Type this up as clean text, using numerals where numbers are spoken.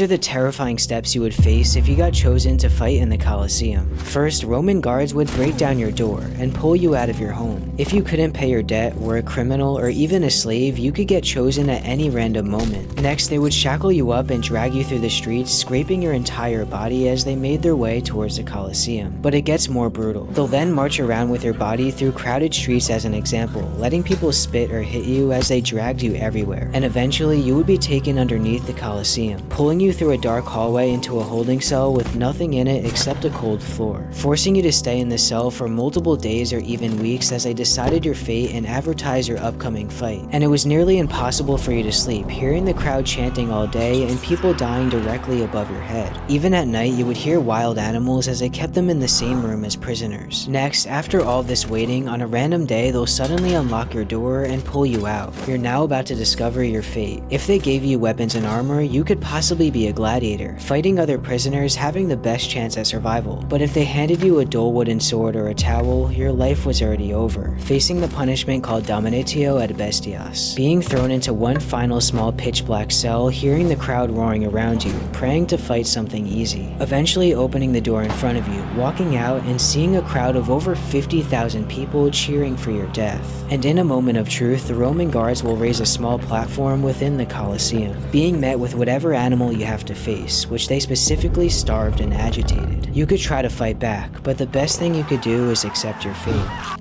These are the terrifying steps you would face if you got chosen to fight in the Colosseum. First, Roman guards would break down your door and pull you out of your home. If you couldn't pay your debt, were a criminal, or even a slave, you could get chosen at any random moment. Next, they would shackle you up and drag you through the streets, scraping your entire body as they made their way towards the Colosseum. But it gets more brutal. They'll then march around with your body through crowded streets as an example, letting people spit or hit you as they dragged you everywhere. And eventually, you would be taken underneath the Colosseum, pulling you through a dark hallway into a holding cell with nothing in it except a cold floor, forcing you to stay in the cell for multiple days or even weeks as they decided your fate and advertised your upcoming fight. And it was nearly impossible for you to sleep, hearing the crowd chanting all day and people dying directly above your head. Even at night, you would hear wild animals as they kept them in the same room as prisoners. Next, after all this waiting, on a random day, they'll suddenly unlock your door and pull you out. You're now about to discover your fate. If they gave you weapons and armor, you could possibly be a gladiator, fighting other prisoners, having the best chance at survival. But if they handed you a dull wooden sword or a towel, your life was already over, facing the punishment called damnatio ad bestias, being thrown into one final small pitch black cell, hearing the crowd roaring around you, praying to fight something easy. Eventually opening the door in front of you, walking out and seeing a crowd of over 50,000 people cheering for your death. And in a moment of truth, the Roman guards will raise a small platform within the Colosseum, being met with whatever animal you have to face, which they specifically starved and agitated. You could try to fight back, but the best thing you could do is accept your fate.